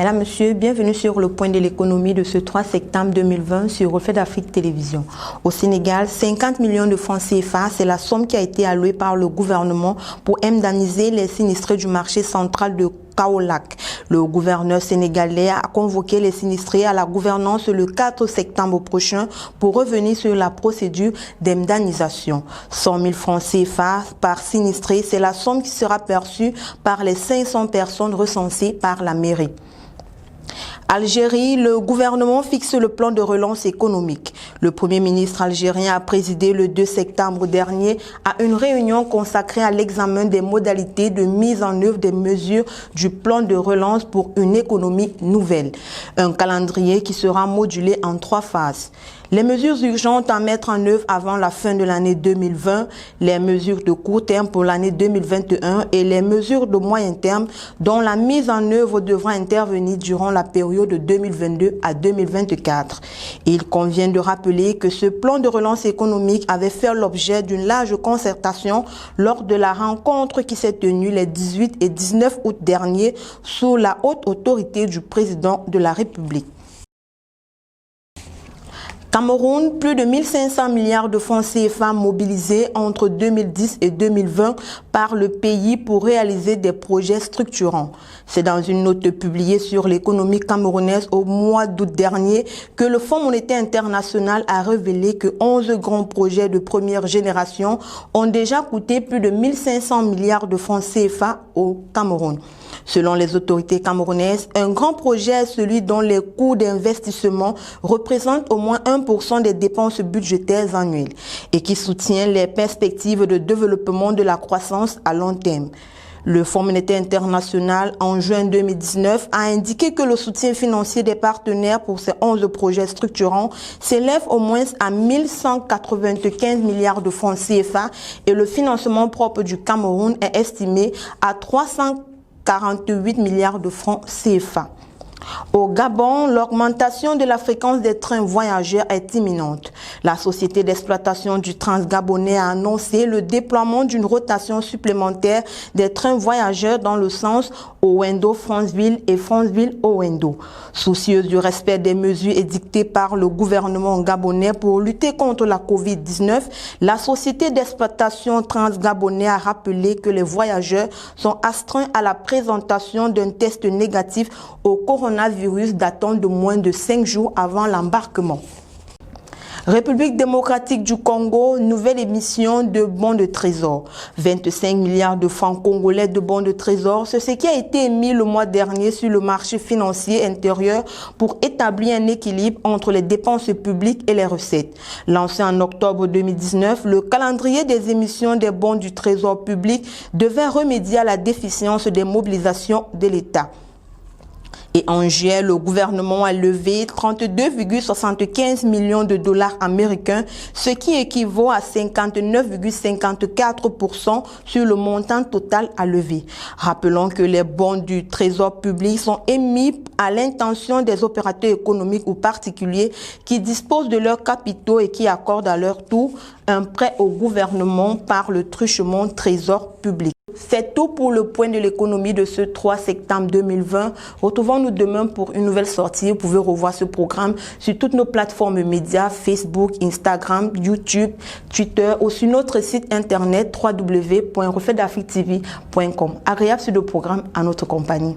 Mesdames, Messieurs, bienvenue sur le point de l'économie de ce 3 septembre 2020 sur Reflet d'Afrique Télévision. Au Sénégal, 50 millions de francs CFA, c'est la somme qui a été allouée par le gouvernement pour indemniser les sinistrés du marché central de Kaolack. Le gouverneur sénégalais a convoqué les sinistrés à la gouvernance le 4 septembre prochain pour revenir sur la procédure d'indemnisation. 100 000 francs CFA par sinistré, c'est la somme qui sera perçue par les 500 personnes recensées par la mairie. Algérie, le gouvernement fixe le plan de relance économique. Le Premier ministre algérien a présidé le 2 septembre dernier à une réunion consacrée à l'examen des modalités de mise en œuvre des mesures du plan de relance pour une économie nouvelle. Un calendrier qui sera modulé en 3 phases. Les mesures urgentes à mettre en œuvre avant la fin de l'année 2020, les mesures de court terme pour l'année 2021 et les mesures de moyen terme dont la mise en œuvre devra intervenir durant la période de 2022 à 2024. Il convient de rappeler que ce plan de relance économique avait fait l'objet d'une large concertation lors de la rencontre qui s'est tenue les 18 et 19 août dernier sous la haute autorité du président de la République. Cameroun, plus de 1500 milliards de francs CFA mobilisés entre 2010 et 2020 par le pays pour réaliser des projets structurants. C'est dans une note publiée sur l'économie camerounaise au mois d'août dernier que le Fonds monétaire international a révélé que 11 grands projets de première génération ont déjà coûté plus de 1500 milliards de francs CFA au Cameroun. Selon les autorités camerounaises, un grand projet est celui dont les coûts d'investissement représentent au moins 1% des dépenses budgétaires annuelles et qui soutient les perspectives de développement de la croissance à long terme. Le Fonds monétaire international, en juin 2019, a indiqué que le soutien financier des partenaires pour ces 11 projets structurants s'élève au moins à 1195 milliards de francs CFA et le financement propre du Cameroun est estimé à 348 milliards de francs CFA. Au Gabon, l'augmentation de la fréquence des trains voyageurs est imminente. La société d'exploitation du Transgabonais a annoncé le déploiement d'une rotation supplémentaire des trains voyageurs dans le sens Owendo-Franceville et Franceville-Owendo. Soucieuse du respect des mesures édictées par le gouvernement gabonais pour lutter contre la Covid-19, la société d'exploitation Transgabonais a rappelé que les voyageurs sont astreints à la présentation d'un test négatif au coronavirus datant de moins de 5 jours avant l'embarquement. République démocratique du Congo, nouvelle émission de bons de trésor. 25 milliards de francs congolais de bons de trésor, c'est ce qui a été émis le mois dernier sur le marché financier intérieur pour établir un équilibre entre les dépenses publiques et les recettes. Lancé en octobre 2019, le calendrier des émissions des bons du trésor public devait remédier à la déficience des mobilisations de l'État. Et en juillet, le gouvernement a levé 32,75 millions de dollars américains, ce qui équivaut à 59,54% sur le montant total à lever. Rappelons que les bons du trésor public sont émis à l'intention des opérateurs économiques ou particuliers qui disposent de leurs capitaux et qui accordent à leur tour un prêt au gouvernement par le truchement trésor public. C'est tout pour le point de l'économie de ce 3 septembre 2020. Retrouvons-nous demain pour une nouvelle sortie. Vous pouvez revoir ce programme sur toutes nos plateformes médias, Facebook, Instagram, YouTube, Twitter ou sur notre site internet www.refletdafrictv.com. Agréable sur le programme à notre compagnie.